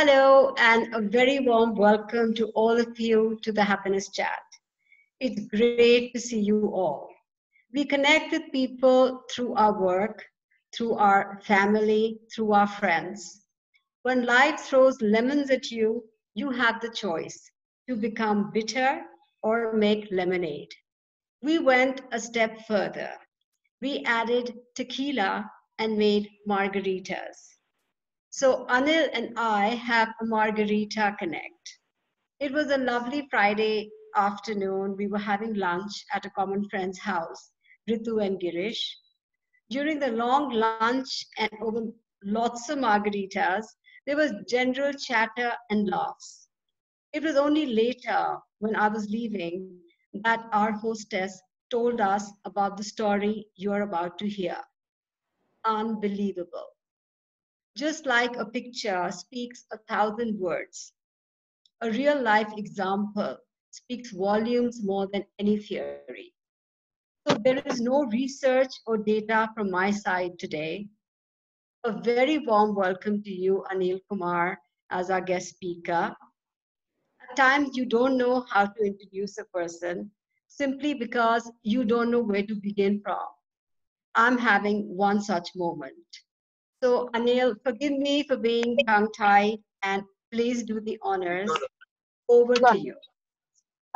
Hello, and a very warm welcome to all of you to the Happiness Chat. It's great to see you all. We connect with people through our work, through our family, through our friends. When life throws lemons at you, you have the choice to become bitter or make lemonade. We went a step further. We added tequila and made margaritas. So Anil and I have a margarita connect. It was a lovely Friday afternoon. We were having lunch at a common friend's house, Ritu and Girish. During the long lunch and over lots of margaritas, there was general chatter and laughs. It was only later, when I was leaving, that our hostess told us about the story you're about to hear. Unbelievable. Just like a picture speaks a thousand words, a real life example speaks volumes more than any theory. So there is no research or data from my side today. A very warm welcome to you, Anil Kumar, as our guest speaker. At times you don't know how to introduce a person simply because you don't know where to begin from. I'm having one such moment. So, Anil, forgive me for being tongue tied and please do the honors. Over to Done. you.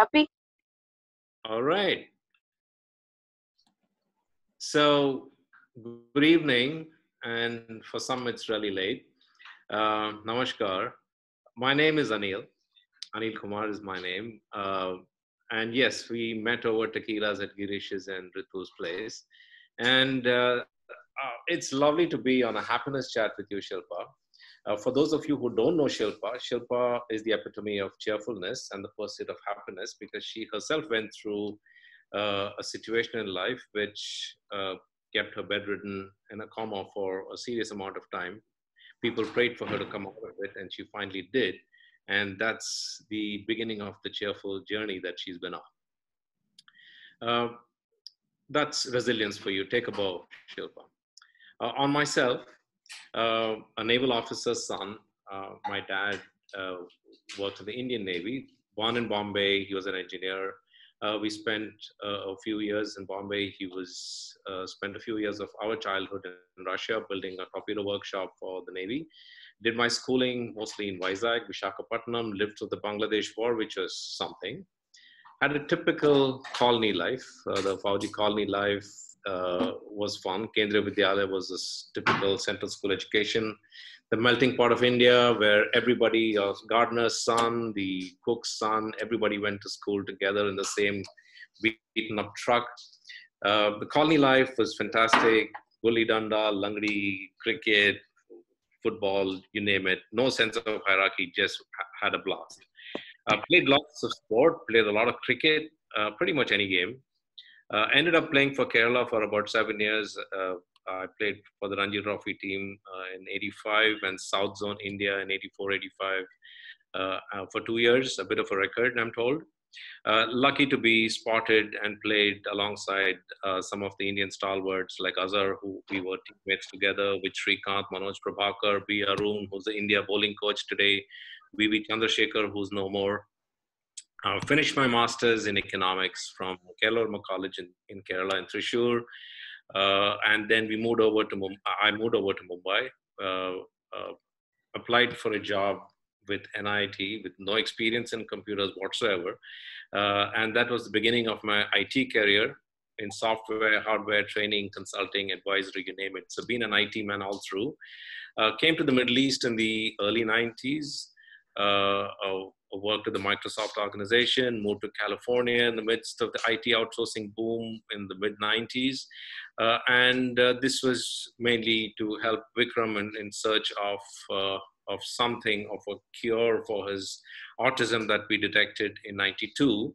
Happy? All right. So, good evening, and for some it's really late. Namaskar. My name is Anil. Anil Kumar is my name. And yes, we met over tequilas at Girish's and Ritu's place. And it's lovely to be on a happiness chat with you, Shilpa. For those of you who don't know Shilpa, Shilpa is the epitome of cheerfulness and the pursuit of happiness because she herself went through a situation in life which kept her bedridden in a coma for a serious amount of time. People prayed for her to come out of it, and she finally did. And that's the beginning of the cheerful journey that she's been on. Uh, that's resilience for you. Take a bow, Shilpa. On myself, a naval officer's son, my dad worked in the Indian Navy, born in Bombay. He was an engineer. We spent a few years in Bombay. He was spent a few years of our childhood in Russia building a torpedo workshop for the Navy. Did my schooling mostly in Vizag, Vishakhapatnam, lived through the Bangladesh War, which was something. Had a typical colony life. The Fauji colony life was fun. Kendriya Vidyalaya was this typical central school education. The melting pot of India, where everybody, gardener's son, the cook's son, everybody went to school together in the same beaten up truck. The colony life was fantastic. Gulli danda, langdi, cricket, football, you name it. No sense of hierarchy, just had a blast. Played lots of sport, played a lot of cricket, pretty much any game. Ended up playing for Kerala for about 7 years. I played for the Ranji Trophy team in 85 and South Zone India in 84, 85 for 2 years, a bit of a record, I'm told. Lucky to be spotted and played alongside some of the Indian stalwarts like Azhar, who we were teammates together with Srikanth, Manoj Prabhakar, B. Arun, who's the India bowling coach today, V.V. Chandrasekhar, who's no more. Finished my master's in economics from Kerala College in Kerala in Thrissur. And then I moved over to Mumbai, applied for a job with NIT with no experience in computers whatsoever. And that was the beginning of my IT career in software, hardware, training, consulting, advisory, you name it. So being an IT man all through. Came to the Middle East in the early 90s. Worked at the Microsoft organization, moved to California in the midst of the IT outsourcing boom in the mid 90s. And this was mainly to help Vikram in search of something, of a cure for his autism that we detected in 92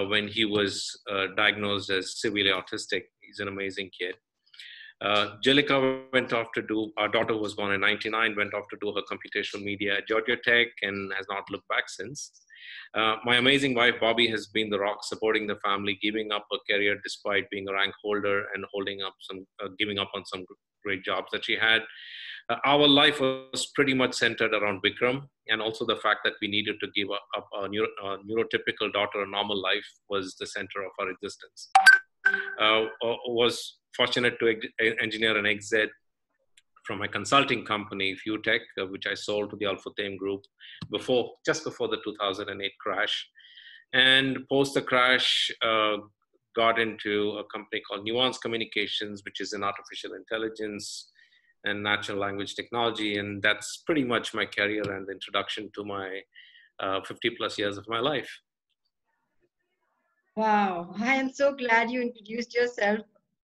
when he was diagnosed as severely autistic. He's an amazing kid. Jellica went off to do, our daughter was born in 99, went off to do her computational media at Georgia Tech and has not looked back since. My amazing wife, Bobby, has been the rock supporting the family, giving up her career despite being a rank holder and giving up on some great jobs that she had. our life was pretty much centered around Vikram, and also the fact that we needed to give up a neurotypical daughter a normal life was the center of our existence. Was fortunate to engineer an exit from my consulting company, FuTech, which I sold to the Alpha Thame Group just before the 2008 crash. And post the crash, got into a company called Nuance Communications, which is in artificial intelligence and natural language technology. And that's pretty much my career and the introduction to my 50 plus years of my life. Wow, I am so glad you introduced yourself,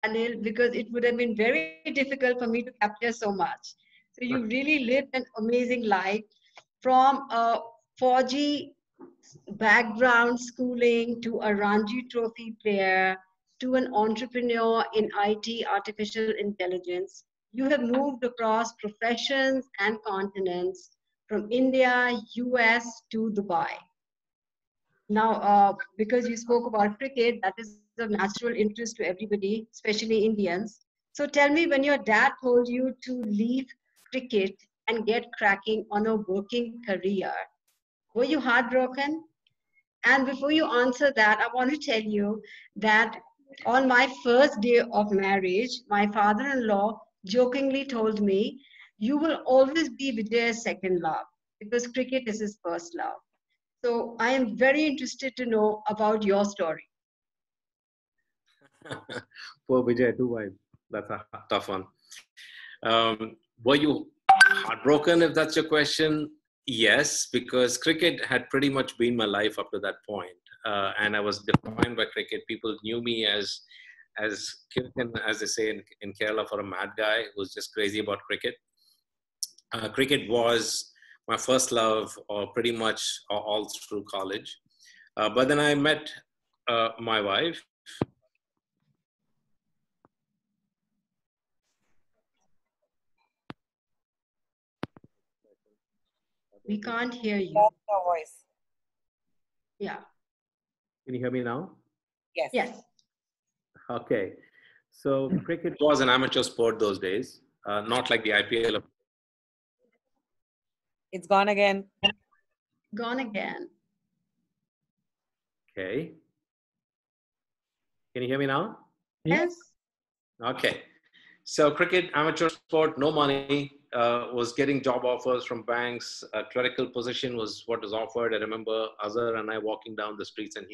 Anil, because it would have been very difficult for me to capture so much. So you really lived an amazing life from a 4G background schooling to a Ranji Trophy player to an entrepreneur in IT, artificial intelligence. You have moved across professions and continents from India, US to Dubai. Now, because you spoke about cricket, that is of natural interest to everybody, especially Indians. So tell me, when your dad told you to leave cricket and get cracking on a working career, were you heartbroken? And before you answer that, I want to tell you that on my first day of marriage, my father-in-law jokingly told me, "You will always be Vijay's second love because cricket is his first love." So I am very interested to know about your story. Poor Vijay, too wide. That's a tough one. Were you heartbroken, if that's your question? Yes, because cricket had pretty much been my life up to that point. And I was defined by cricket. People knew me as Kirtan, as they say in Kerala, for a mad guy who's just crazy about cricket. Cricket was my first love, or pretty much all through college. But then I met my wife. We can't hear you. Your voice. Yeah. Can you hear me now? Yes. Yes. Okay. So cricket was an amateur sport those days, not like the IPL. It's gone again. Gone again. Okay. Can you hear me now? Yes. Okay. So cricket, amateur sport, no money, was getting job offers from banks. A clerical position was what was offered. I remember Azhar and I walking down the streets, and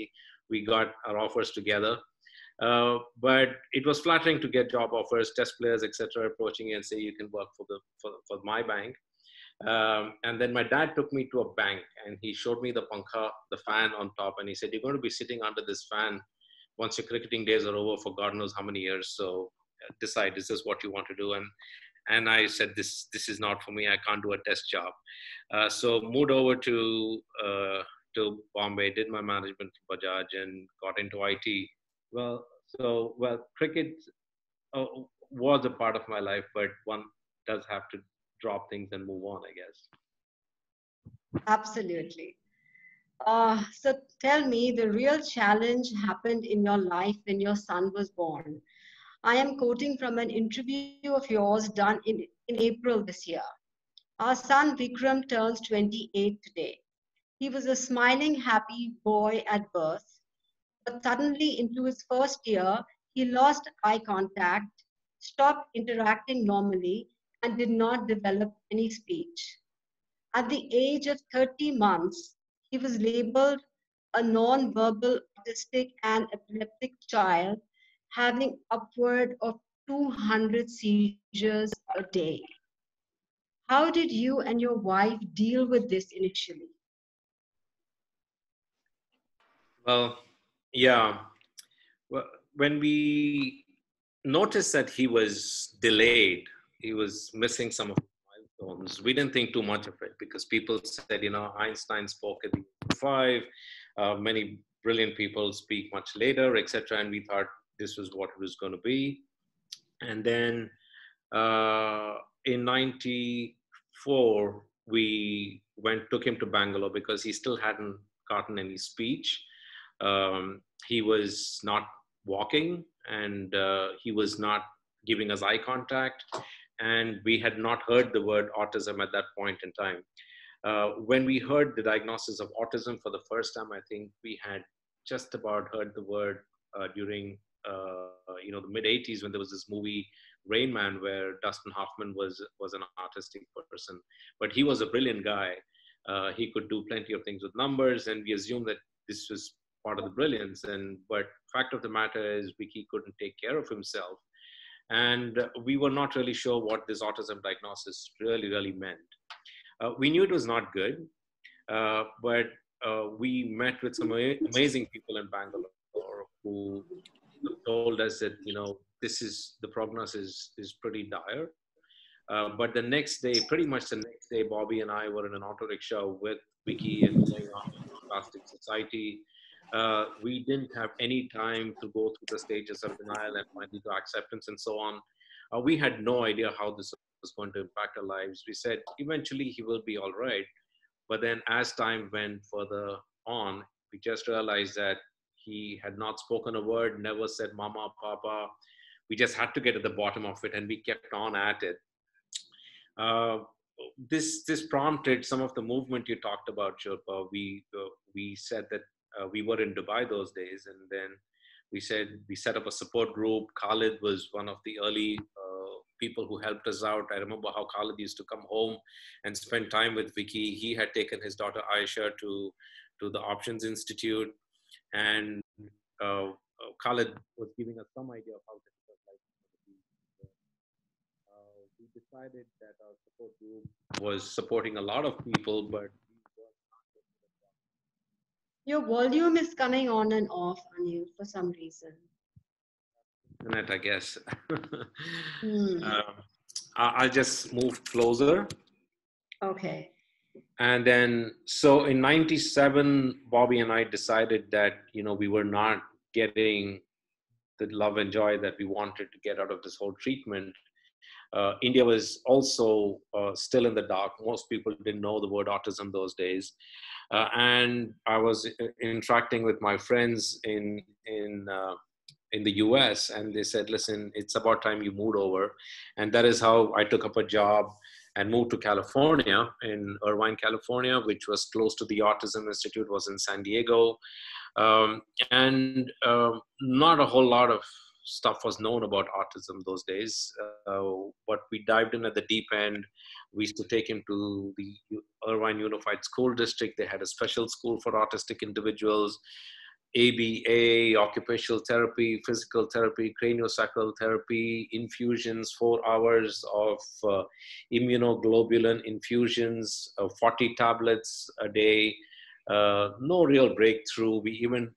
we got our offers together. But it was flattering to get job offers, test players, etc., approaching you and say you can work for my bank. And then my dad took me to a bank, and he showed me the pankha, the fan on top, and he said, "You're going to be sitting under this fan once your cricketing days are over for God knows how many years. So decide, is this what you want to do?" And I said, this is not for me. I can't do a desk job. So moved over to Bombay, did my management for Bajaj, and got into IT. Cricket uh, was a part of my life, but one does have to drop things and move on, I guess. Absolutely. So tell me, the real challenge happened in your life when your son was born. I am quoting from an interview of yours done in April this year. Our son Vikram turns 28 today. He was a smiling, happy boy at birth, but suddenly into his first year, he lost eye contact, stopped interacting normally, and did not develop any speech. At the age of 30 months, he was labeled a non-verbal autistic and epileptic child having upward of 200 seizures a day. How did you and your wife deal with this initially? Well, yeah. Well, when we noticed that he was delayed, he was missing some of the milestones, we didn't think too much of it because people said, Einstein spoke at the age of 5, many brilliant people speak much later, etc. And we thought this was what it was going to be. And then in 94, we took him to Bangalore because he still hadn't gotten any speech. He was not walking, and he was not giving us eye contact. and we had not heard the word autism at that point in time. When we heard the diagnosis of autism for the first time, I think we had just about heard the word during the mid 80s, when there was this movie Rain Man, where Dustin Hoffman was an autistic person, but he was a brilliant guy. He could do plenty of things with numbers, and we assumed that this was part of the brilliance. And but fact of the matter is, Vicky couldn't take care of himself, and we were not really sure what this autism diagnosis really meant. We knew it was not good, but we met with some amazing people in Bangalore who told us that this is the prognosis is pretty dire. But the next day, pretty much the next day, Bobby and I were in an auto rickshaw with Vicky and going on to Plastic Society. We didn't have any time to go through the stages of denial and finally to acceptance and so on. We had no idea how this was going to impact our lives. We said eventually he will be all right. But then as time went further on, we just realized that he had not spoken a word, never said mama, papa. We just had to get at the bottom of it, and we kept on at it. Uh, this prompted some of the movement you talked about, Shilpa. We said that we were in Dubai those days, and then we said we set up a support group. Khalid was one of the early people who helped us out. I remember how Khalid used to come home and spend time with Vicky. He had taken his daughter Aisha to the Options Institute, and Khalid was giving us some idea of how difficult life was. We decided that our support group was supporting a lot of people, but Your volume is coming on and off, Anil, for some reason. internet, I guess. Hmm. I'll just move closer. Okay. And then, so in 97, Bobby and I decided that, we were not getting the love and joy that we wanted to get out of this whole treatment. India was also still in the dark. Most people didn't know the word autism those days. And I was interacting with my friends in the US, and they said, listen, it's about time you moved over. And that is how I took up a job and moved to California, in Irvine, California, which was close to the Autism Institute, was in San Diego. And not a whole lot of stuff was known about autism those days, but we dived in at the deep end. We used to take him to the Irvine Unified School District. They had a special school for autistic individuals. ABA, occupational therapy, physical therapy, craniosacral therapy, infusions, 4 hours of immunoglobulin infusions, 40 tablets a day. No real breakthrough. We even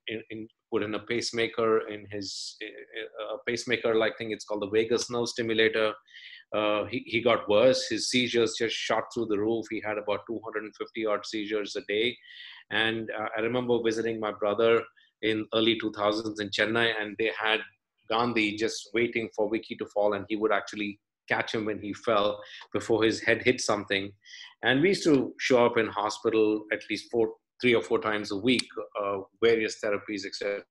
put in a pacemaker in his a pacemaker like thing. It's called the vagus nerve stimulator. He got worse. His seizures just shot through the roof. He had about 250 odd seizures a day. And I remember visiting my brother in early 2000s in Chennai, and they had Gandhi just waiting for Vicky to fall, and he would actually catch him when he fell before his head hit something. And we used to show up in hospital at least 3 or 4 times a week, various therapies, etc.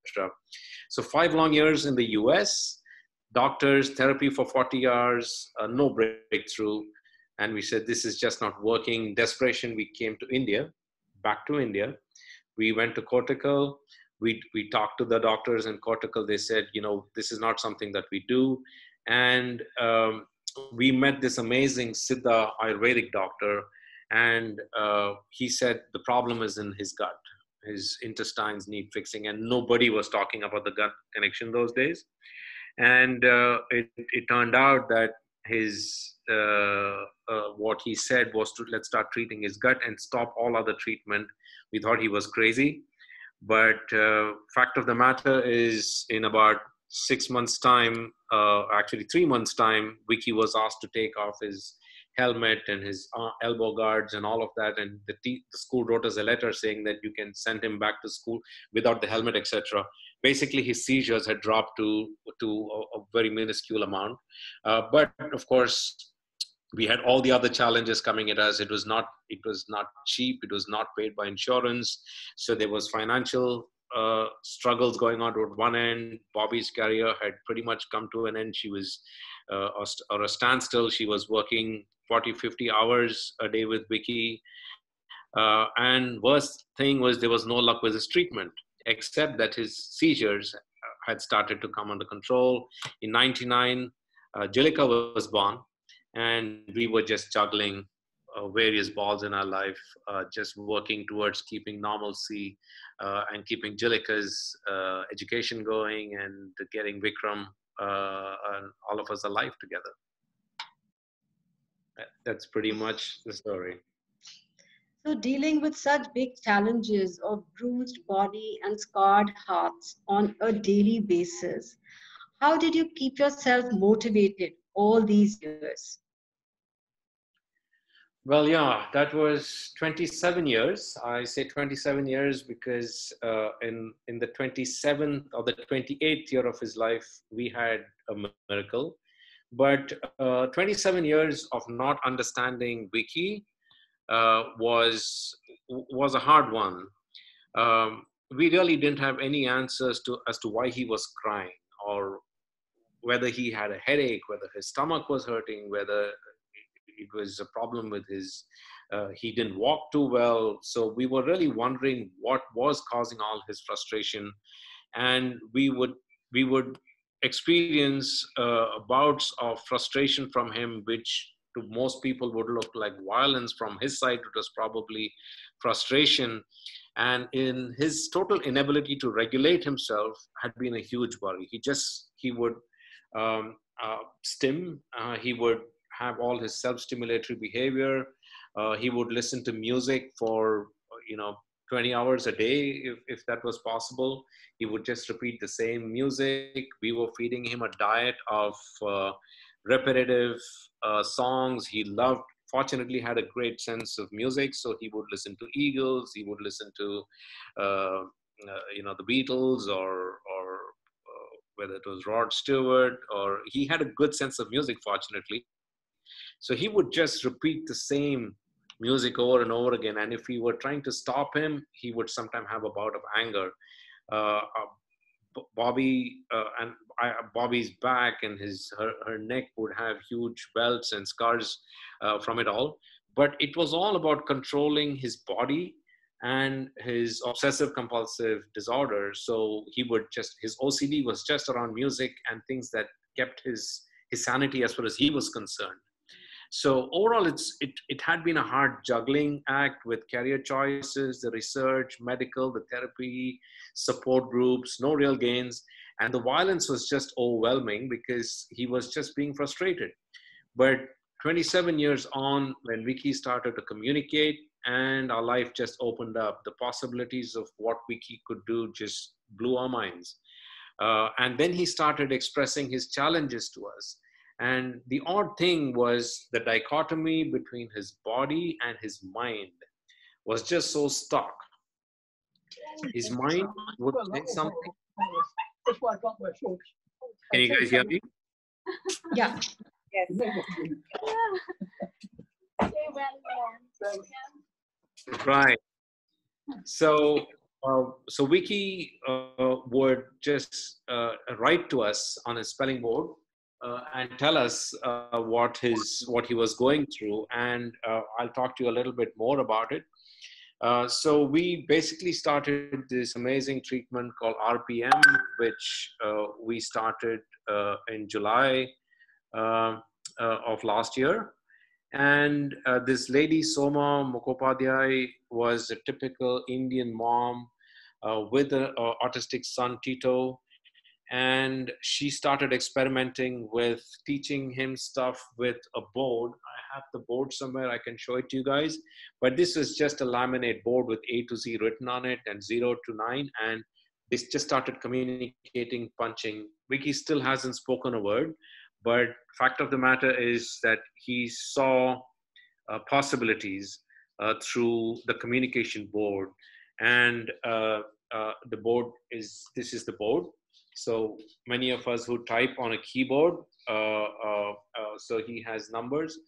So 5 long years in the US, doctors, therapy for 40 hours, no breakthrough. And we said, this is just not working. Desperation, we came to India, back to India. We went to Cortical. We talked to the doctors in Cortical. They said, this is not something that we do. And we met this amazing Siddha Ayurvedic doctor. And he said the problem is in his gut. His intestines need fixing. And nobody was talking about the gut connection those days. And it turned out that his what he said was to let's start treating his gut and stop all other treatment. We thought he was crazy, but fact of the matter is, in about 6 months' time, actually 3 months' time, Vicky was asked to take off his helmet and his elbow guards and all of that, and the school wrote us a letter saying that you can send him back to school without the helmet, etc. Basically, his seizures had dropped to a very minuscule amount, but of course we had all the other challenges coming at us. It was not cheap. It was not paid by insurance, so there was financial struggles going on at one end. Bobby's career had pretty much come to an end. She was or a standstill. She was working 40, 50 hours a day with Vicky. And worst thing was there was no luck with his treatment, except that his seizures had started to come under control. In 99, Jalika was born, and we were just juggling various balls in our life, just working towards keeping normalcy and keeping Jalika's education going and getting Vikram and all of us alive together. That's pretty much the story. So, dealing with such big challenges of bruised body and scarred hearts on a daily basis, how did you keep yourself motivated all these years? Well, yeah, that was 27 years. I say 27 years because in the 27th or the 28th year of his life, we had a miracle. But 27 years of not understanding Vicky was a hard one. We really didn't have any answers to as to why he was crying, or whether he had a headache, whether his stomach was hurting, whether it was a problem with his, he didn't walk too well. So we were really wondering what was causing all his frustration. And we would experience bouts of frustration from him, which to most people would look like violence. From his side, it was probably frustration. And in his total inability to regulate himself had been a huge worry. He would stim, he would have all his self-stimulatory behavior. He would listen to music for, 20 hours a day, if that was possible. He would just repeat the same music. We were feeding him a diet of repetitive songs. He loved, fortunately, had a great sense of music. So he would listen to Eagles. He would listen to, the Beatles, or whether it was Rod Stewart, or he had a good sense of music, fortunately. So he would just repeat the same music over and over again. And if we were trying to stop him, he would sometimes have a bout of anger. Bobby's back and her neck would have huge welts and scars from it all. But it was all about controlling his body and his obsessive compulsive disorder. So his OCD was just around music and things that kept his sanity as far as he was concerned. So overall, it had been a hard juggling act with career choices, the research, medical, the therapy, support groups, no real gains. And the violence was just overwhelming because he was just being frustrated. But 27 years on, when Vicky started to communicate and our life just opened up, the possibilities of what Vicky could do just blew our minds. And then he started expressing his challenges to us. And the odd thing was the dichotomy between his body and his mind was just so stark. His mind would say something. Can you guys hear me? Yeah. Yes. Right. So Vicky would just write to us on his spelling board and tell us what he was going through, and I'll talk to you a little bit more about it. So we basically started this amazing treatment called RPM, which we started in July uh, of last year. And this lady, Soma Mukhopadhyay, was a typical Indian mom with an autistic son, Tito. And she started experimenting with teaching him stuff with a board. I have the board somewhere, I can show it to you guys. But this is just a laminate board with A to Z written on it and 0 to 9. And they just started communicating, punching. Vicky still hasn't spoken a word, but fact of the matter is that he saw possibilities through the communication board. And the board this is the board. So many of us who type on a keyboard, so he has numbers.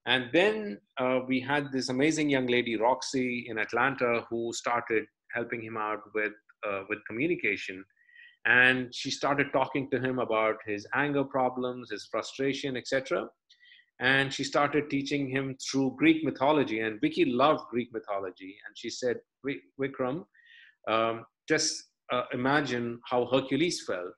And then we had this amazing young lady, Roxy, in Atlanta, who started helping him out with communication. And she started talking to him about his anger problems, his frustration, etc. And she started teaching him through Greek mythology. And Vicky loved Greek mythology. And she said, Vikram, just imagine how Hercules felt.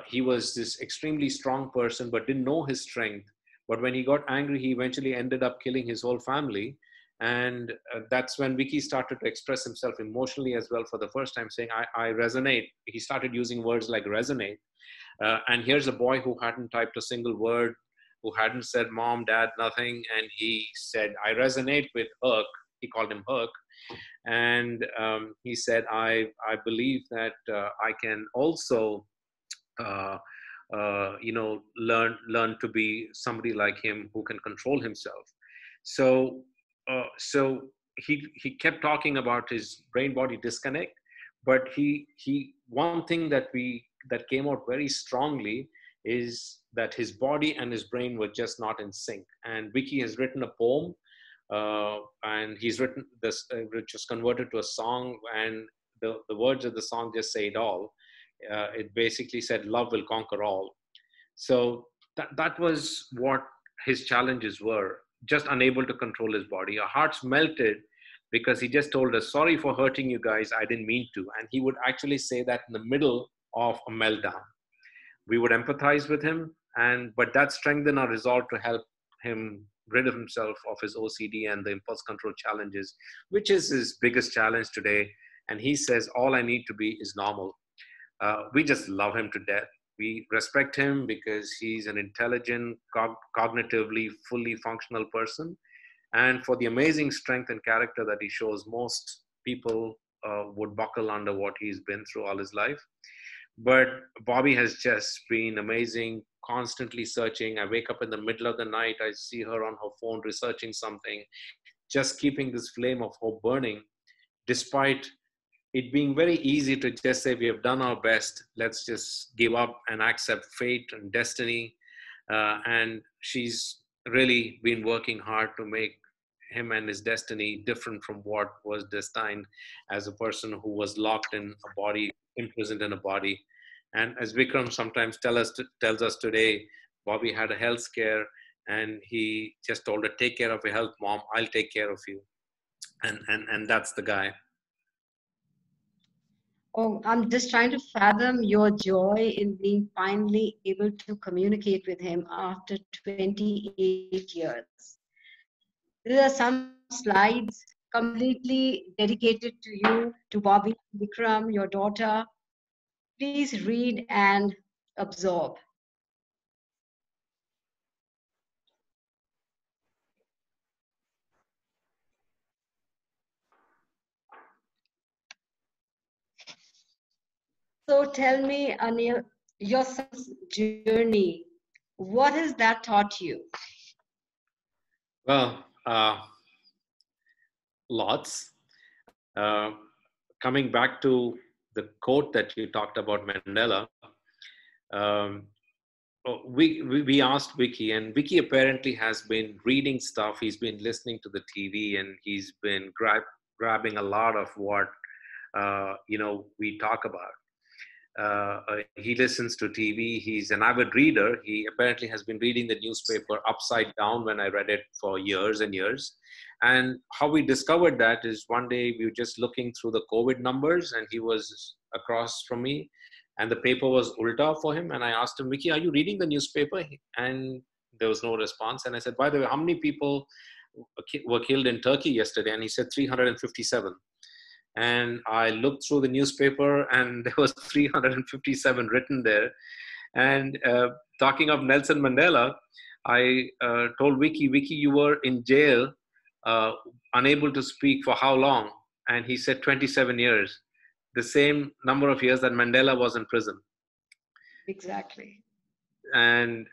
He was this extremely strong person, but didn't know his strength. But when he got angry, he eventually ended up killing his whole family. And that's when Vicky started to express himself emotionally as well for the first time, saying, I resonate. He started using words like resonate. And here's a boy who hadn't typed a single word, who hadn't said mom, dad, nothing. And he said, I resonate with Herc. He called him Herc. And he said, I believe that I can also uh, learn to be somebody like him who can control himself. So he kept talking about his brain body disconnect, but he one thing that came out very strongly is that his body and his brain were just not in sync. And Vicky has written a poem, and he's written this, which was converted to a song, and the words of the song just say it all. It basically said, love will conquer all. So that was what his challenges were, just unable to control his body. Our hearts melted because he just told us, sorry for hurting you guys, I didn't mean to. And he would actually say that in the middle of a meltdown. We would empathize with him, but that strengthened our resolve to help him rid of himself of his OCD and the impulse control challenges, which is his biggest challenge today. And he says, all I need to be is normal. We just love him to death. We respect him because he's an intelligent, cognitively fully functional person. And for the amazing strength and character that he shows, most people would buckle under what he's been through all his life. But Bobby has just been amazing, constantly searching. I wake up in the middle of the night, I see her on her phone researching something, just keeping this flame of hope burning, despite it being very easy to just say, we have done our best, let's just give up and accept fate and destiny. And she's really been working hard to make him and his destiny different from what was destined as a person who was locked in a body, imprisoned in a body. And as Vikram sometimes tells us today, Bobby had a health scare, and he just told her, take care of your health, mom, I'll take care of you. And that's the guy. Oh, I'm just trying to fathom your joy in being finally able to communicate with him after 28 years. There are some slides completely dedicated to you, to Bobby, Vikram, your daughter. Please read and absorb. So tell me, Anil, your son's journey, what has that taught you? Well, lots. Coming back to the quote that you talked about, Mandela, um, we asked Vicky, and Vicky apparently has been reading stuff. He's been listening to the TV, and he's been grabbing a lot of what we talk about. He listens to TV. He's an avid reader. He apparently has been reading the newspaper upside down when I read it for years and years. And how we discovered that is one day we were just looking through the COVID numbers, and he was across from me, and the paper was ulta for him. And I asked him, Vicky, are you reading the newspaper? And there was no response. And I said, by the way, how many people were killed in Turkey yesterday? And he said 357. And I looked through the newspaper, and there was 357 written there. And talking of Nelson Mandela, I told Vicky, you were in jail, uh, unable to speak for how long? And he said 27 years, the same number of years that Mandela was in prison. Exactly. And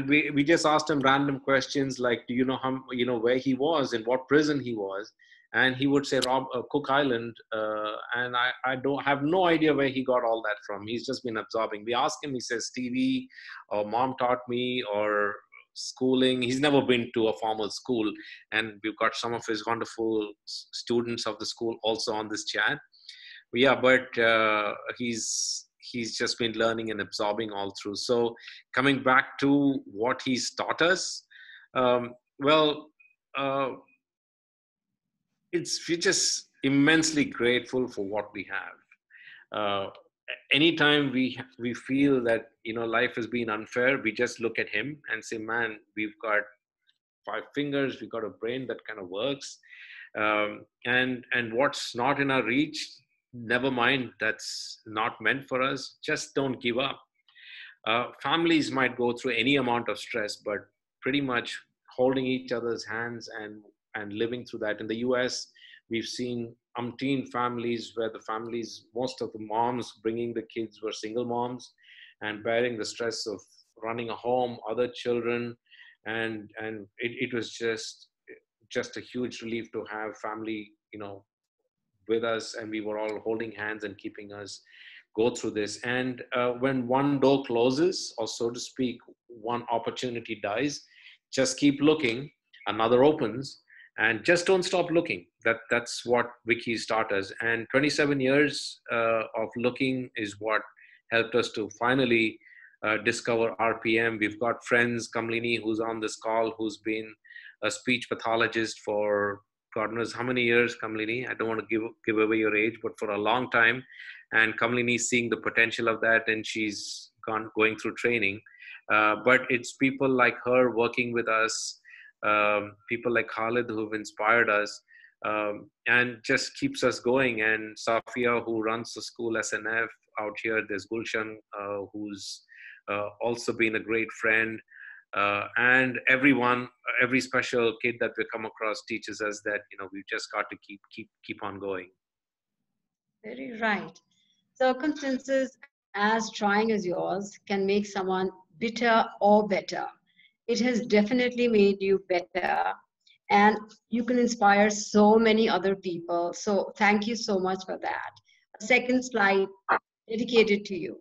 we just asked him random questions like, do you know how, where he was, in what prison he was? And he would say Cook Island, and I don't have no idea where he got all that from. He's just been absorbing. We asked him, he says TV or mom taught me or schooling. He's never been to a formal school, and we've got some of his wonderful students of the school also on this chat. Yeah, but he's he's just been learning and absorbing all through. So coming back to what he's taught us, well, uh, we're just immensely grateful for what we have. Anytime we feel that life has been unfair, we just look at him and say, man, we've got 5 fingers, we've got a brain that kind of works, and what's not in our reach, never mind, that's not meant for us, just don't give up. Families might go through any amount of stress, but pretty much holding each other's hands and living through that. In the US, we've seen umpteen families where the families, most of the moms bringing the kids were single moms and bearing the stress of running a home, other children, and it was just a huge relief to have family, with us, and we were all holding hands and keeping us go through this. And when one door closes, or so to speak, one opportunity dies, just keep looking, another opens, and just don't stop looking. That's what Vicky's taught us. And 27 years of looking is what helped us to finally discover RPM. We've got friends, Kamlini, who's on this call, who's been a speech pathologist for God knows how many years, Kamlini. I don't want to give away your age, but for a long time. And Kamlini is seeing the potential of that, and she's going through training. But it's people like her working with us, people like Khalid who've inspired us, and just keeps us going. And Safia, who runs the school SNF out here. There's Gulshan, who's also been a great friend. And everyone, every special kid that we come across teaches us that we've just got to keep on going. Very right. Circumstances as trying as yours can make someone bitter or better. It has definitely made you better, and you can inspire so many other people. So thank you so much for that. A second slide dedicated to you.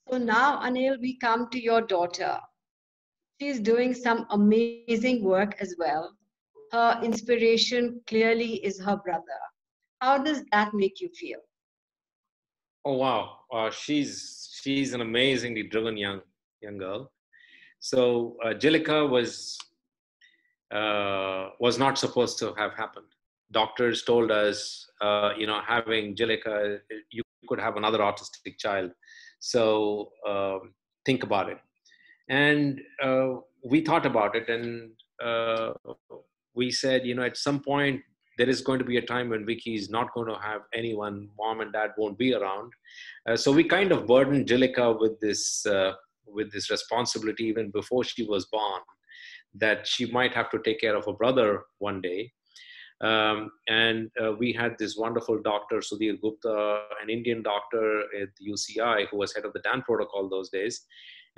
So now, Anil, we come to your daughter. She's doing some amazing work as well. Her inspiration clearly is her brother. How does that make you feel? Oh wow, she's an amazingly driven young girl. So Jilika was not supposed to have happened. Doctors told us, having Jilika, you could have another autistic child. So think about it. And we thought about it, and uh, we said, at some point, there is going to be a time when Vicky is not going to have anyone, mom and dad won't be around. So we kind of burdened Jilika with this responsibility even before she was born, that she might have to take care of her brother one day. And we had this wonderful doctor, Sudhir Gupta, an Indian doctor at the UCI, who was head of the DAN protocol those days.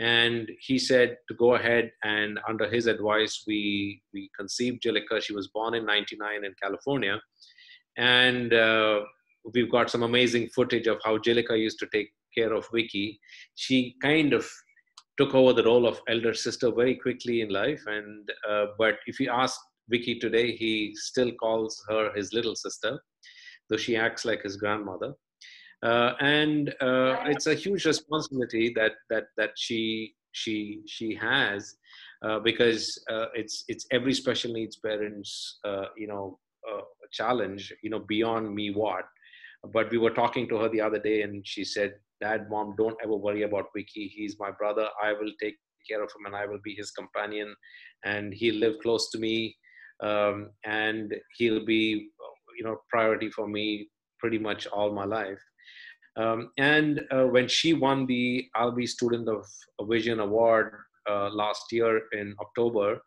And he said to go ahead, and under his advice, we conceived Jilika. She was born in '99 in California. And we've got some amazing footage of how Jilika used to take care of Vicky. She kind of took over the role of elder sister very quickly in life. And but if you ask Vicky today, he still calls her his little sister, though she acts like his grandmother. And it's a huge responsibility that she has, because it's every special needs parents challenge, beyond me what. But we were talking to her the other day, and she said, Dad, Mom, don't ever worry about Vicky. He's my brother. I will take care of him, and I will be his companion, and he'll live close to me, and he'll be priority for me pretty much all my life. And when she won the Albi Student of Vision Award last year in October,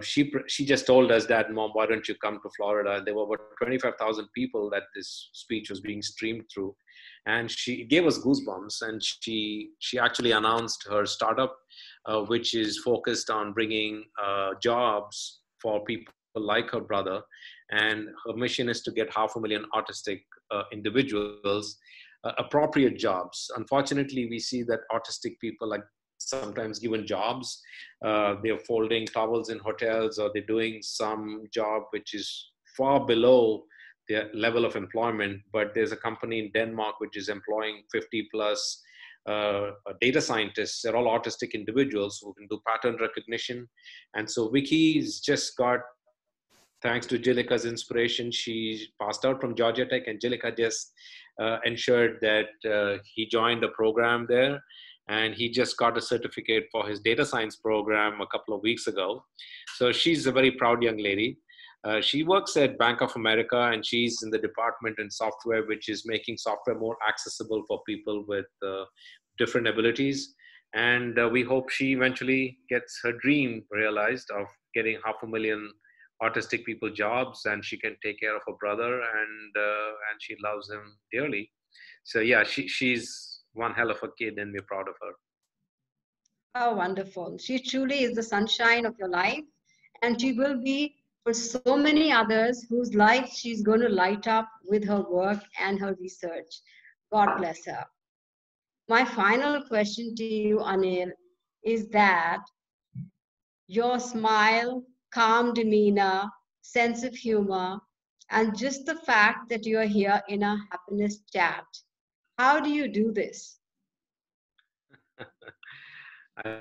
she just told us, Dad, Mom, why don't you come to Florida? There were about 25,000 people that this speech was being streamed through, and she gave us goosebumps. And she actually announced her startup, which is focused on bringing jobs for people like her brother. And her mission is to get 500,000 autistic individuals appropriate jobs. Unfortunately, we see that autistic people are sometimes given jobs. They're folding towels in hotels, or they're doing some job which is far below their level of employment. But there's a company in Denmark which is employing 50 plus data scientists. They're all autistic individuals who can do pattern recognition. And so Vicky's just got, thanks to Jilika's inspiration, she passed out from Georgia Tech, and Jilika just ensured that he joined a program there. And he just got a certificate for his data science program a couple of weeks ago. So she's a very proud young lady. She works at Bank of America, and she's in the department in software, which is making software more accessible for people with different abilities. And we hope she eventually gets her dream realized of getting 500,000 autistic people jobs, and she can take care of her brother, and she loves him dearly. So yeah, she's one hell of a kid, and we're proud of her. How wonderful. She truly is the sunshine of your life, and she will be for so many others whose lives she's going to light up with her work and her research. God bless her. My final question to you, Anil, is that your smile, calm demeanor, sense of humor, and just the fact that you're here in a happiness chat. How do you do this? I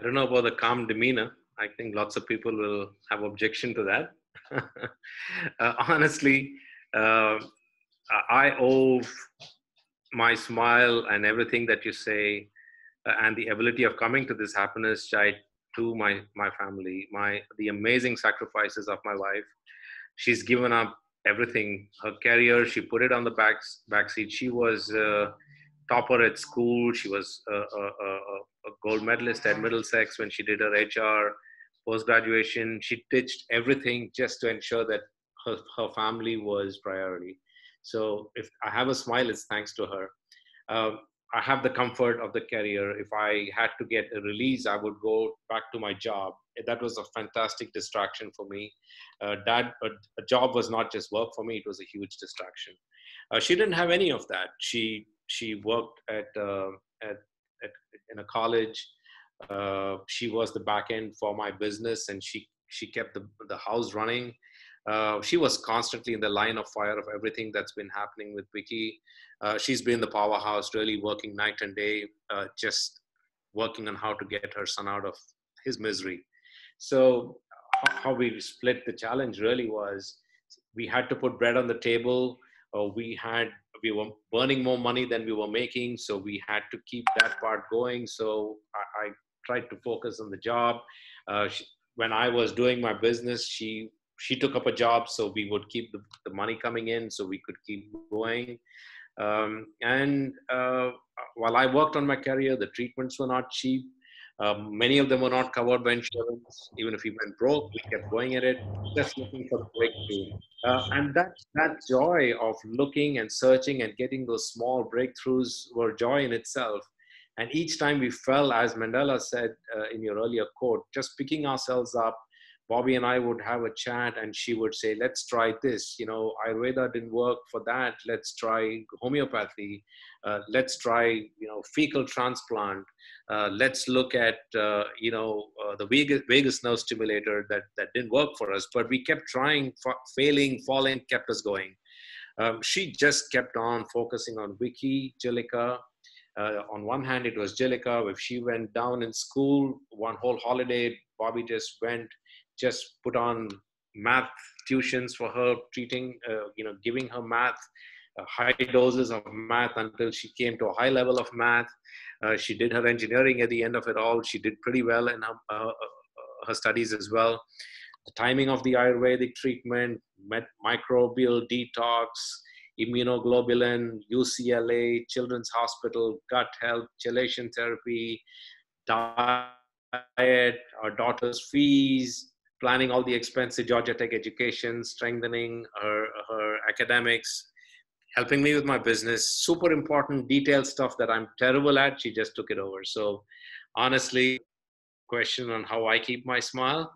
don't know about the calm demeanor. I think lots of people will have objection to that. Honestly, uh, I owe my smile and everything that you say, and the ability of coming to this happiness child, to my family, the amazing sacrifices of my wife. She's given up everything, her career, she put it on the back seat. She was topper at school. She was a gold medalist at Middlesex when she did her HR post graduation. She ditched everything just to ensure that her family was priority. So if I have a smile, it's thanks to her. uh, I have the comfort of the career. If I had to get a release, I would go back to my job. That was a fantastic distraction for me. A job was not just work for me; it was a huge distraction. She didn't have any of that. She worked at, at in a college. She was the back end for my business, and she kept the house running. She was constantly in the line of fire of everything that's been happening with Vicky. She's been the powerhouse, really working night and day, just working on how to get her son out of his misery. So, how we split the challenge really was, we had to put bread on the table. We were burning more money than we were making, so we had to keep that part going. So I tried to focus on the job. When I was doing my business, she took up a job, so we would keep the money coming in, so we could keep going. And while I worked on my career, the treatments were not cheap. Many of them were not covered by insurance. Even if we went broke, we kept going at it, just looking for breakthrough. And that joy of looking and searching and getting those small breakthroughs were joy in itself. And each time we fell, as Mandela said in your earlier quote, just picking ourselves up. Bobby and I would have a chat, and she would say, let's try this. Ayurveda didn't work for that. Let's try homeopathy. Let's try, fecal transplant. Let's look at, the vagus nerve stimulator that didn't work for us, but we kept trying, failing, falling, kept us going. She just kept on focusing on Vicky, Jilika. On one hand, it was Jilika. If she went down in school, one whole holiday, Bobby just put on math tuitions for her, giving her math, high doses of math until she came to a high level of math. She did her engineering at the end of it all. She did pretty well in her studies as well. The timing of the Ayurvedic treatment, microbial detox, immunoglobulin, UCLA, Children's Hospital, gut health, chelation therapy, diet, our daughter's fees, planning all the expensive Georgia Tech education, strengthening her academics, helping me with my business, super important detailed stuff that I'm terrible at. She just took it over. So honestly, question on how I keep my smile,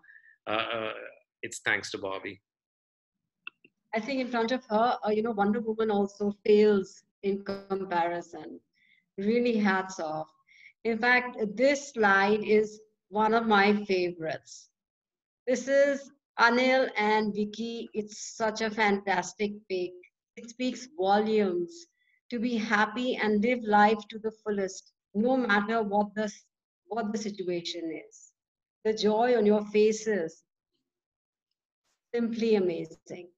it's thanks to Bobby. I think in front of her, Wonder Woman also fails in comparison. Really hats off. In fact, this slide is one of my favorites. This is Anil and Vicky. It's such a fantastic pic. It speaks volumes to be happy and live life to the fullest, no matter what the situation is. The joy on your faces, simply amazing.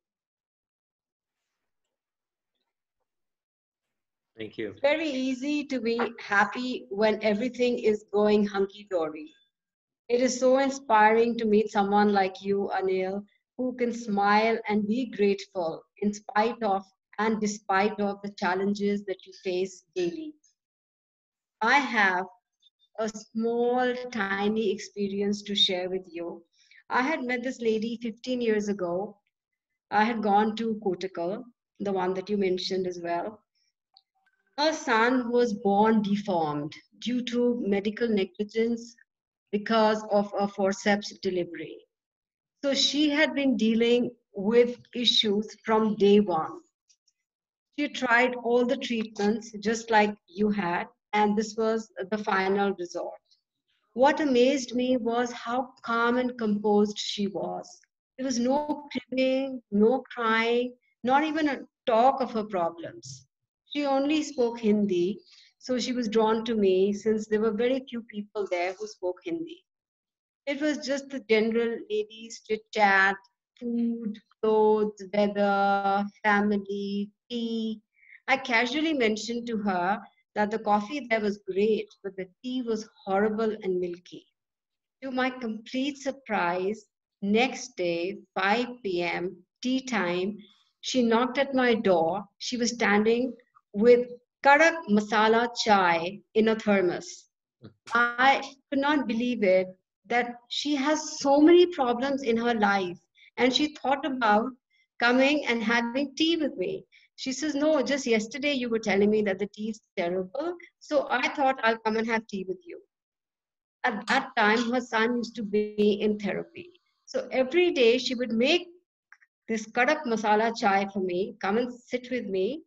Thank you. It's very easy to be happy when everything is going hunky dory. It is so inspiring to meet someone like you, Anil, who can smile and be grateful in spite of and despite of the challenges that you face daily. I have a small, tiny experience to share with you. I had met this lady 15 years ago. I had gone to Kotakal, the one that you mentioned as well. Her son was born deformed due to medical negligence because of a forceps delivery. So she had been dealing with issues from day one. She tried all the treatments just like you had, and this was the final resort. What amazed me was how calm and composed she was. There was no cribbing, no crying, not even a talk of her problems. She only spoke Hindi, so she was drawn to me since there were very few people there who spoke Hindi. It was just the general ladies chit chat, food, clothes, weather, family, tea. I casually mentioned to her that the coffee there was great, but the tea was horrible and milky. To my complete surprise, next day, 5 p.m., tea time, she knocked at my door. She was standing with karak masala chai in a thermos. I could not believe it that she has so many problems in her life. And she thought about coming and having tea with me. She says, "No, just yesterday you were telling me that the tea is terrible. So I thought I'll come and have tea with you." At that time, her son used to be in therapy. So every day she would make this kadak masala chai for me, come and sit with me,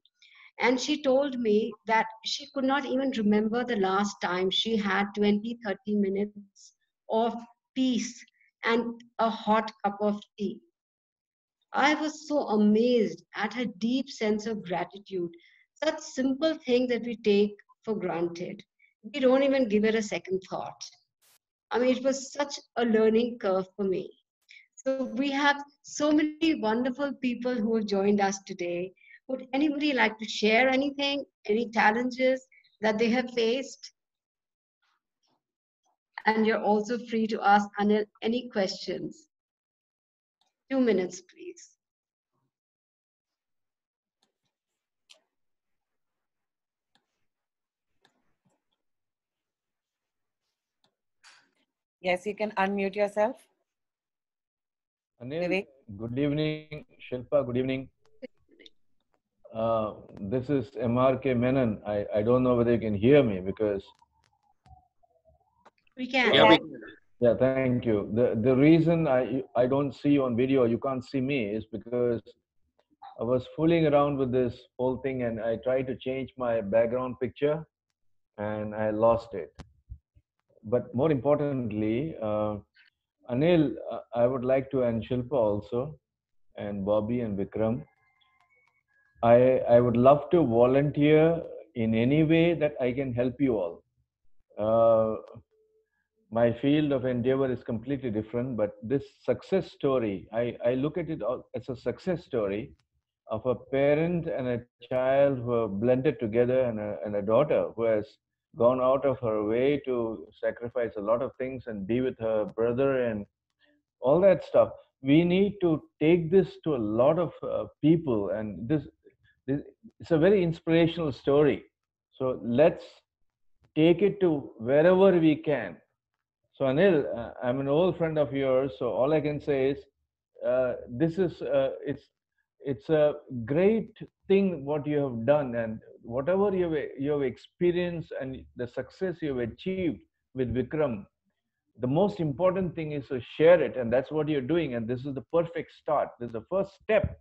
and she told me that she could not even remember the last time she had 20, 30 minutes of peace and a hot cup of tea. I was so amazed at her deep sense of gratitude, such simple thing that we take for granted. We don't even give it a second thought. I mean, it was such a learning curve for me. So we have so many wonderful people who have joined us today. Would anybody like to share anything, any challenges that they have faced? And you're also free to ask Anil any questions. 2 minutes, please. Yes, you can unmute yourself, Anil, Vivek. good evening. Shilpa, good evening. This is MRK Menon. I don't know whether you can hear me because, We Yeah, can. Yeah. we yeah, thank you. The reason I don't see you on video, you can't see me, is because I was fooling around with this whole thing and I tried to change my background picture and I lost it. But more importantly, Anil, I would like to, and Shilpa also, and Bobby and Vikram, I would love to volunteer in any way that I can help you all. Uh, my field of endeavor is completely different, but this success story, I look at it as a success story of a parent and a child who are blended together, and a daughter who has gone out of her way to sacrifice a lot of things and be with her brother and all that stuff. We need to take this to a lot of people, and this it's a very inspirational story. So let's take it to wherever we can. So Anil, I'm an old friend of yours, so all I can say is this is it's a great thing what you have done, and whatever you have experienced and the success you have achieved with Vikram, the most important thing is to share it, and that's what you're doing, and this is the perfect start. This is the first step.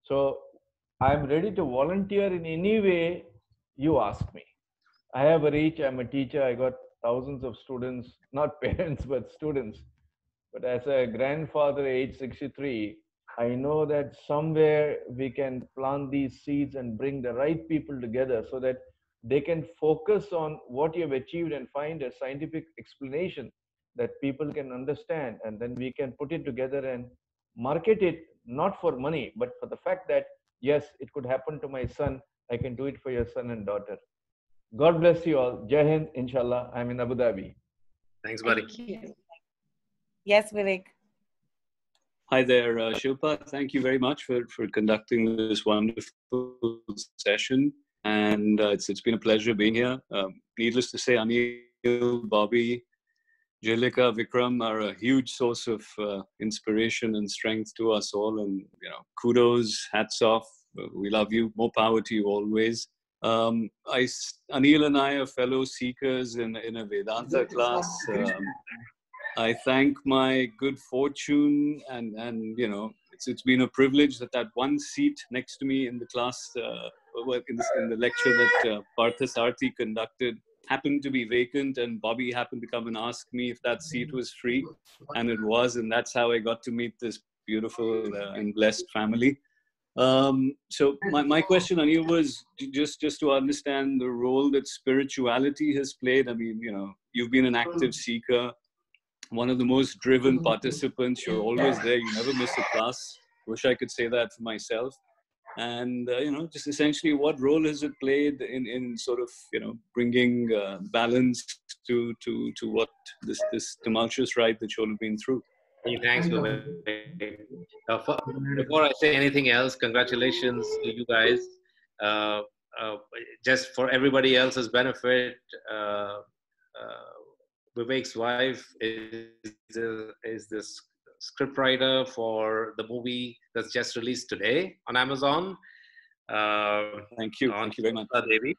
So I'm ready to volunteer in any way you ask me. I have a reach. I'm a teacher. I got thousands of students, not parents, but students. But as a grandfather, age 63, I know that somewhere we can plant these seeds and bring the right people together so that they can focus on what you've achieved and find a scientific explanation that people can understand. And then we can put it together and market it not for money, but for the fact that, yes, it could happen to my son. I can do it for your son and daughter. God bless you all. Jai Hind, inshallah. I'm in Abu Dhabi. Thanks, buddy. Thank you. Yes, Vivek. Hi there, Shilpa. Thank you very much for conducting this wonderful session. And it's been a pleasure being here. Needless to say, Anil, Bobby, Jalika, Vikram are a huge source of inspiration and strength to us all. And, kudos, hats off. We love you. More power to you always. Anil and I are fellow seekers in a Vedanta class. I thank my good fortune and it's been a privilege that one seat next to me in the class, in the lecture that Partha Sarthi conducted happened to be vacant, and Bobby happened to come and ask me if that seat was free, and it was, and that's how I got to meet this beautiful and blessed family. So my question, Anil, was just to understand the role that spirituality has played. I mean, you've been an active seeker, one of the most driven participants. You're always there. You never miss a class. Wish I could say that for myself. And, just essentially what role has it played in sort of, bringing balance to what this tumultuous ride that you all have been through? Hey, thanks, Vivek. Before I say anything else, congratulations to you guys. Uh, just for everybody else's benefit, Vivek's wife is this scriptwriter for the movie that's just released today on Amazon. Thank you. Thank you very much. Devi.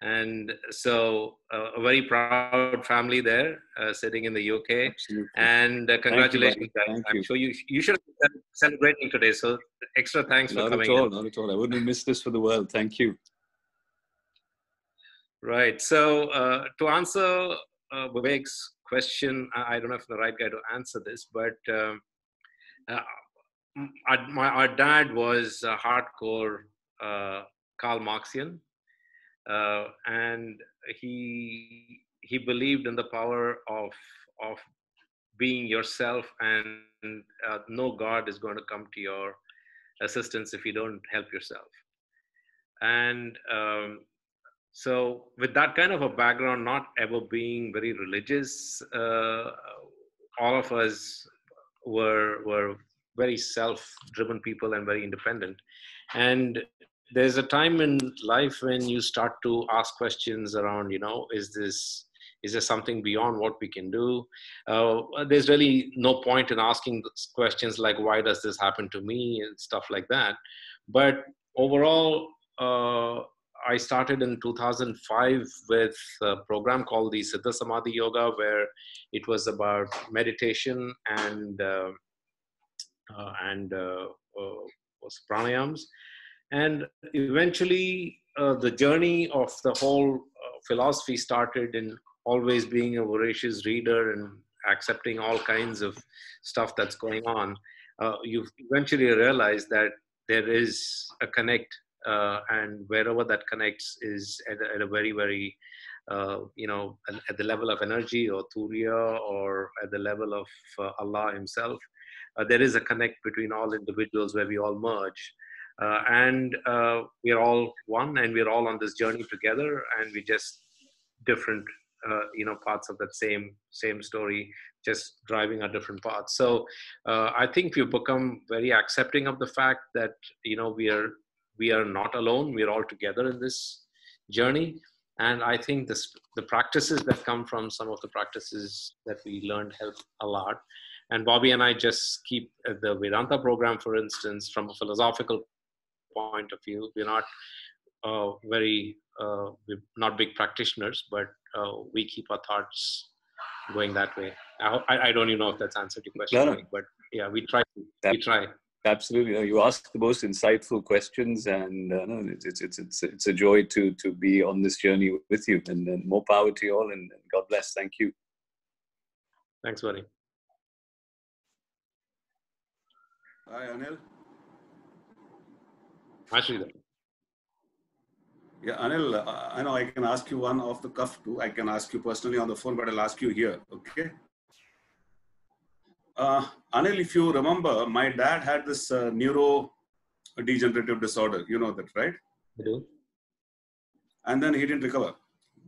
And so a very proud family there sitting in the UK. Absolutely. And congratulations, guys. I'm sure you should have celebrating today. So extra thanks for coming in. Not at all. I wouldn't have missed this for the world. Thank you. Right. So to answer Vivek's question, I don't know if I'm the right guy to answer this, but our dad was a hardcore Karl Marxian. And he believed in the power of being yourself, and no God is going to come to your assistance if you don't help yourself. And so with that kind of a background, not ever being very religious, all of us were very self-driven people and very independent. And there's a time in life when you start to ask questions around, is there something beyond what we can do? There's really no point in asking questions like, why does this happen to me, and stuff like that. But overall, I started in 2005 with a program called the Siddha Samadhi Yoga, where it was about meditation and pranayams. And eventually, the journey of the whole philosophy started in always being a voracious reader and accepting all kinds of stuff that's going on. You eventually realize that there is a connect, and wherever that connects is at a very, very, at the level of energy or Turiya, or at the level of Allah himself. There is a connect between all individuals where we all merge. And we're all one, and we're all on this journey together, and we just different parts of that same story, just driving our different paths. So I think we've become very accepting of the fact that we are not alone. We're all together in this journey. And I think the practices that come from some of the practices that we learned help a lot. And Bobby and I just keep the Vedanta program, for instance, from a philosophical point of view. We're not we're not big practitioners, but we keep our thoughts going that way. I don't even know if that's answered your question, No. but yeah, we try. absolutely. No, you ask the most insightful questions, and no, it's a joy to be on this journey with you. And more power to you all, and God bless. Thank you. Thanks, buddy. Hi, Anil. Ashri. Yeah, Anil, I know I can ask you one off the cuff too. I can ask you personally on the phone, but I'll ask you here, okay? Anil, if you remember, my dad had this neurodegenerative disorder. You know that, right? I do. And then he didn't recover.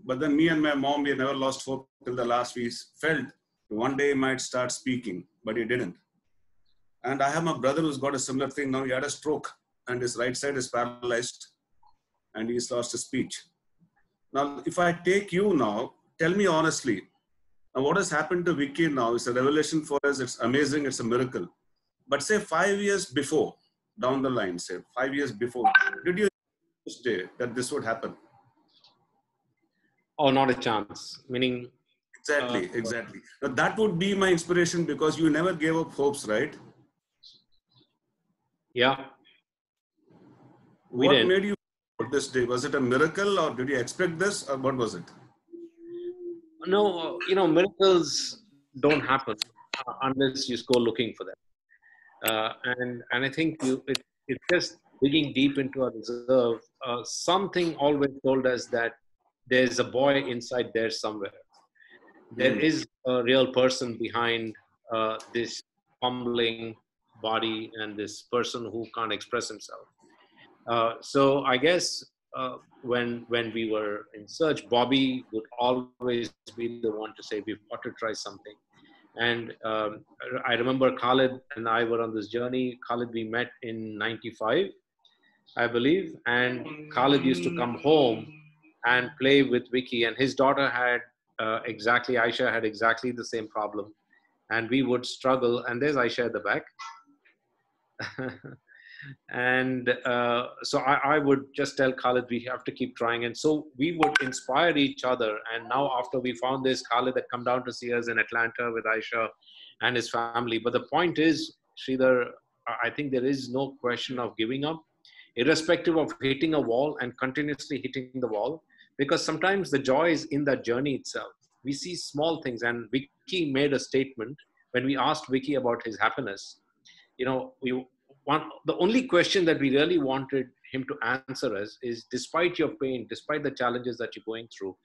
But then me and my mom, we never lost hope till the last. We felt one day he might start speaking, but he didn't. And I have my brother who's got a similar thing now. He had a stroke and his right side is paralyzed and he's lost his speech. Now, if I take you now, tell me honestly, now what has happened to Vicky now is a revelation for us. It's amazing. It's a miracle. But say 5 years before, down the line, say 5 years before, did you know this day that this would happen? Oh, not a chance. Meaning. Exactly. Now, that would be my inspiration because you never gave up hopes, right? Yeah. What made you this day? Was it a miracle or did you expect this or what was it? No, miracles don't happen unless you go looking for them. And I think it's just digging deep into our reserve. Something always told us that there's a boy inside there somewhere. There is a real person behind this fumbling body and this person who can't express himself. So I guess when we were in search, Bobby would always be the one to say, we've got to try something. And I remember Khalid and I were on this journey. Khalid, we met in 95, I believe. And Khalid used to come home and play with Vicky. And his daughter had Aisha had exactly the same problem. And we would struggle. And there's Aisha at the back. And so I would just tell Khalid, we have to keep trying. And so we would inspire each other. And now after we found this, Khalid had come down to see us in Atlanta with Aisha and his family. But the point is, Sridhar, I think there is no question of giving up, irrespective of hitting a wall and continuously hitting the wall, because sometimes the joy is in that journey itself. We see small things. And Vicky made a statement when we asked Vicky about his happiness. The only question that we really wanted him to answer us is, despite your pain, despite the challenges that you're going through,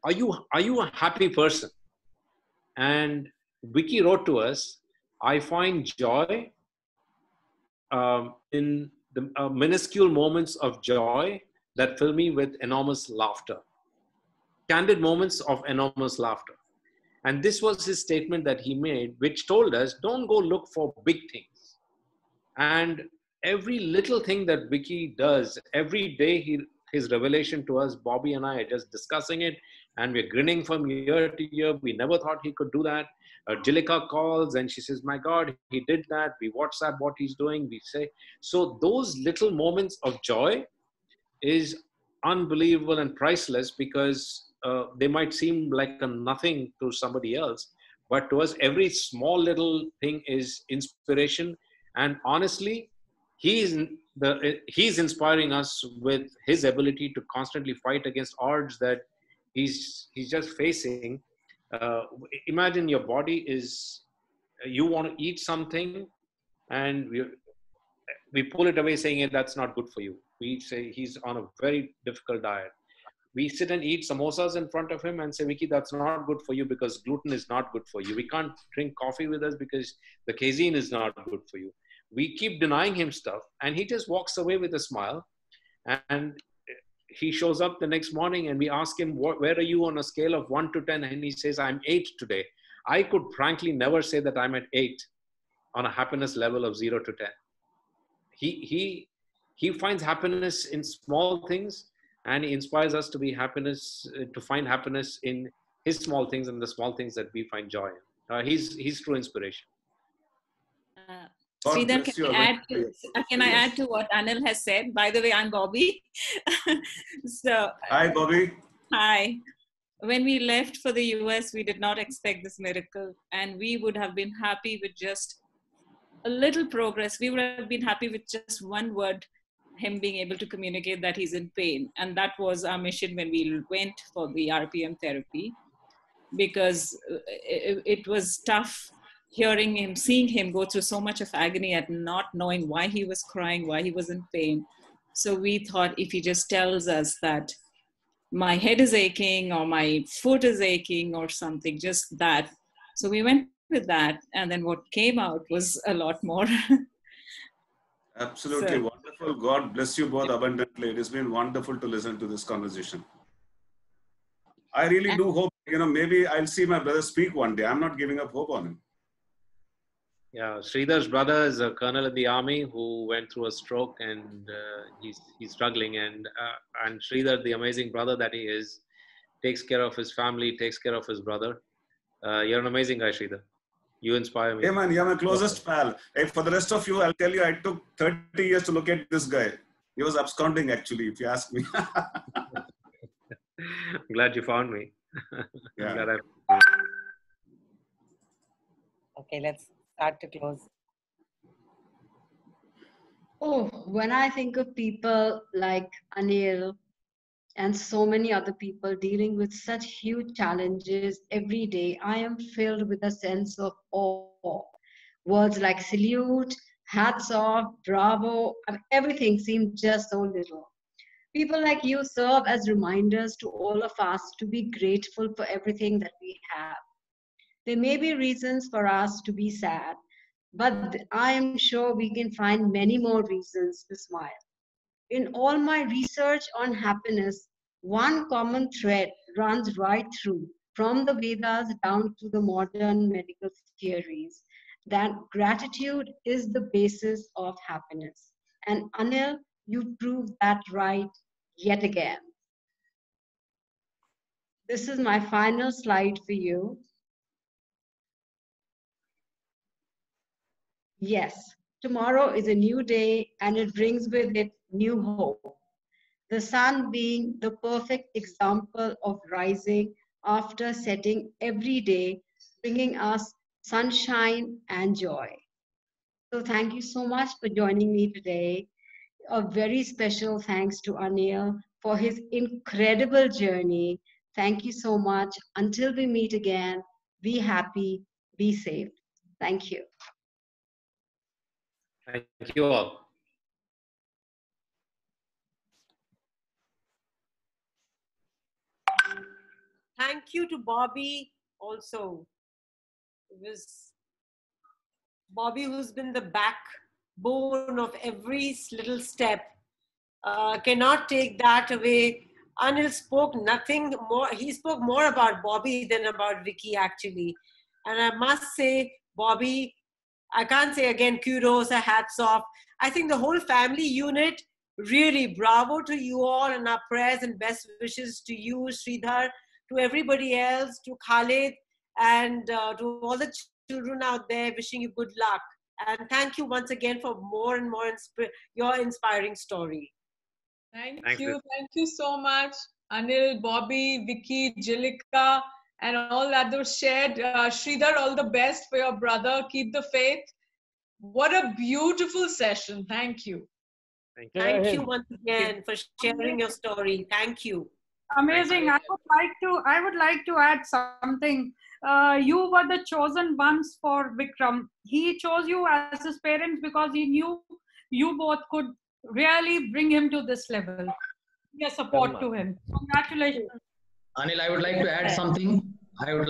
are you a happy person? And Vicky wrote to us, I find joy in the minuscule moments of joy that fill me with enormous laughter. Candid moments of enormous laughter. And this was his statement that he made, which told us, don't go look for big things. And every little thing that Vicky does, every day his revelation to us, Bobby and I are just discussing it, and we're grinning from year to year. We never thought he could do that. Jilika calls and she says, my God, he did that. We WhatsApp what he's doing. We say, so those little moments of joy is unbelievable and priceless, because they might seem like a nothing to somebody else, but to us, every small little thing is inspiration. And honestly, he's inspiring us with his ability to constantly fight against odds that he's just facing. Imagine your body is, you want to eat something, and we pull it away saying, hey, that's not good for you. We say he's on a very difficult diet. We sit and eat samosas in front of him and say, Vicky, that's not good for you because gluten is not good for you. We can't drink coffee with us because the casein is not good for you. We keep denying him stuff, and he just walks away with a smile. And he shows up the next morning and we ask him, where are you on a scale of 1 to 10? And he says, I'm 8 today. I could frankly never say that I'm at 8 on a happiness level of 0 to 10. He finds happiness in small things, and he inspires us to find happiness in his small things and the small things that we find joy in. He's true inspiration. Sridhar, can I add to what Anil has said? By the way, I'm Bobby. Hi, Bobby. Hi. When we left for the US, we did not expect this miracle, and we would have been happy with just a little progress. We would have been happy with just one word, him being able to communicate that he's in pain. And that was our mission when we went for the RPM therapy, because it was tough hearing him, seeing him go through so much of agony and not knowing why he was crying, why he was in pain. So we thought if he just tells us that my head is aching or my foot is aching or something, just that. So we went with that, and then what came out was a lot more. Absolutely So, wonderful. God bless you both abundantly. It has been wonderful to listen to this conversation. I really do hope, maybe I'll see my brother speak one day. I'm not giving up hope on him. Yeah, Sridhar's brother is a colonel in the army who went through a stroke, and he's struggling. And Sridhar, the amazing brother that he is, takes care of his family, takes care of his brother. You're an amazing guy, Sridhar. You inspire me. Hey man, you're my closest pal. Hey, for the rest of you, I'll tell you, I took 30 years to locate this guy. He was absconding, actually, if you ask me. I'm glad you found me. Yeah. I'm glad Okay, let's start to close. Oh, when I think of people like Anil and so many other people dealing with such huge challenges every day, I am filled with a sense of awe. Words like salute, hats off, bravo, and everything seems just so little. People like you serve as reminders to all of us to be grateful for everything that we have. There may be reasons for us to be sad, but I am sure we can find many more reasons to smile. In all my research on happiness, one common thread runs right through, from the Vedas down to the modern medical theories, that gratitude is the basis of happiness. And Anil, you proved that right yet again. This is my final slide for you. Yes, tomorrow is a new day and it brings with it new hope. The sun being the perfect example of rising after setting every day, bringing us sunshine and joy. So thank you so much for joining me today. A very special thanks to Anil for his incredible journey. Thank you so much. Until we meet again, be happy, be safe. Thank you. Thank you all. Thank you to Bobby also. It was Bobby who's been the backbone of every little step. Cannot take that away. Anil spoke nothing more. He spoke more about Bobby than about Vicky, actually. And I must say, Bobby, I can't say again, kudos, a hats off. I think the whole family unit, really bravo to you all, and our prayers and best wishes to you, Sridhar, to everybody else, to Khalid, and to all the children out there, wishing you good luck. And thank you once again for more and more your inspiring story. Thank you so much, Anil, Bobby, Vicky, Jilika, and all others shared. Sridhar, all the best for your brother. Keep the faith. What a beautiful session. Thank you. Thank you once again for sharing your story. Thank you. Amazing. I would like to add something. You were the chosen ones for Vikram. He chose you as his parents because he knew you both could really bring him to this level. Your support to him. Congratulations. Anil, I would like to add something. Anil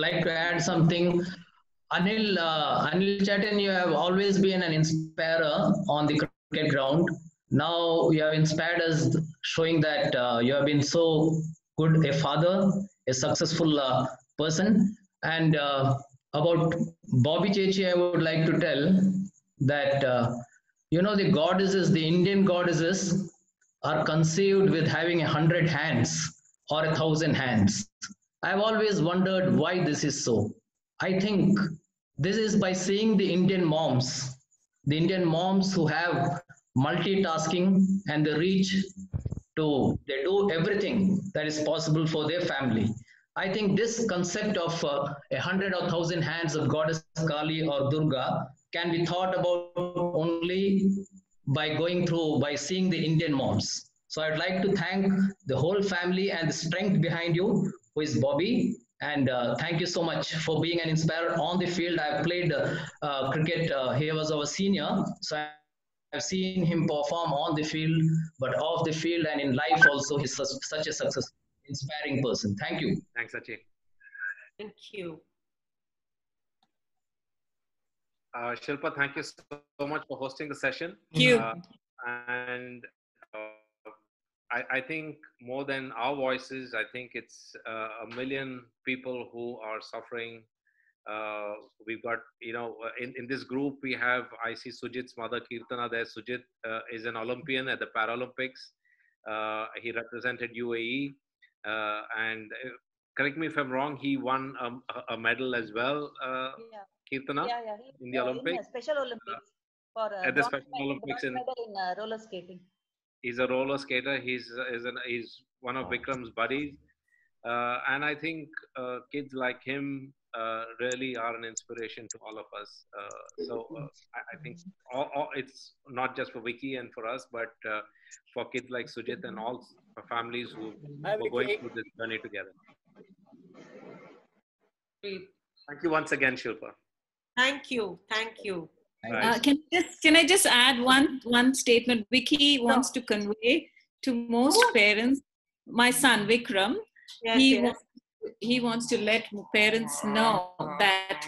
Chatan, you have always been an inspirer on the cricket ground. Now you have inspired us, showing that you have been so good a father, a successful person. And about Bobby Chechi, I would like to tell that the goddesses, the Indian goddesses, are conceived with having 100 hands or 1,000 hands. I've always wondered why this is so. I think this is by seeing the Indian moms who have multitasking, and they do everything that is possible for their family. I think this concept of 100 or 1,000 hands of goddess Kali or Durga can be thought about only by seeing the Indian moms. So I'd like to thank the whole family and the strength behind you, who is Bobby. And thank you so much for being an inspirer on the field. I've played cricket. He was our senior, so I've seen him perform on the field, but off the field and in life also, he's such a success, inspiring person. Thank you. Thanks, Sachin. Thank you. Shilpa, thank you so much for hosting the session. Thank you. And I think more than our voices, I think it's a million people who are suffering. We've got, in this group, I see Sujit's mother, Kirtana, there. Sujit is an Olympian at the Paralympics. He represented UAE. And correct me if I'm wrong, he won a medal as well, Kirtana, in the Olympics. In the Special Olympics for at the Special Olympics medal in roller skating. He's a roller skater. He's one of Vikram's buddies. And I think kids like him really are an inspiration to all of us. I think it's not just for Vicky and for us, but for kids like Sujit and all families who are going through this journey together. Thank you once again, Shilpa. Thank you. Thank you. Can I just add one statement? Vicky wants to convey to most parents. My son Vikram, he wants to let parents know that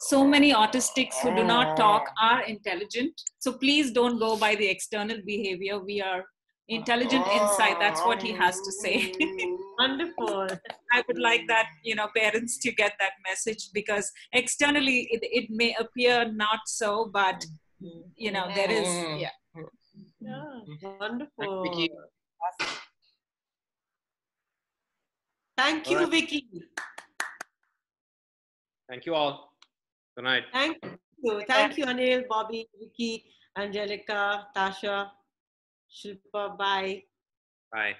so many autistics who do not talk are intelligent. So please don't go by the external behavior. We are intelligent inside. That's what he has to say. Wonderful. I would like that, parents to get that message, because externally it may appear not so, but there is, wonderful. Thank you, Vicky. Thank you all. Good night. Thank you. Thank you, Anil, Bobby, Vicky, Angelica, Tasha, Shilpa. Bye. Bye.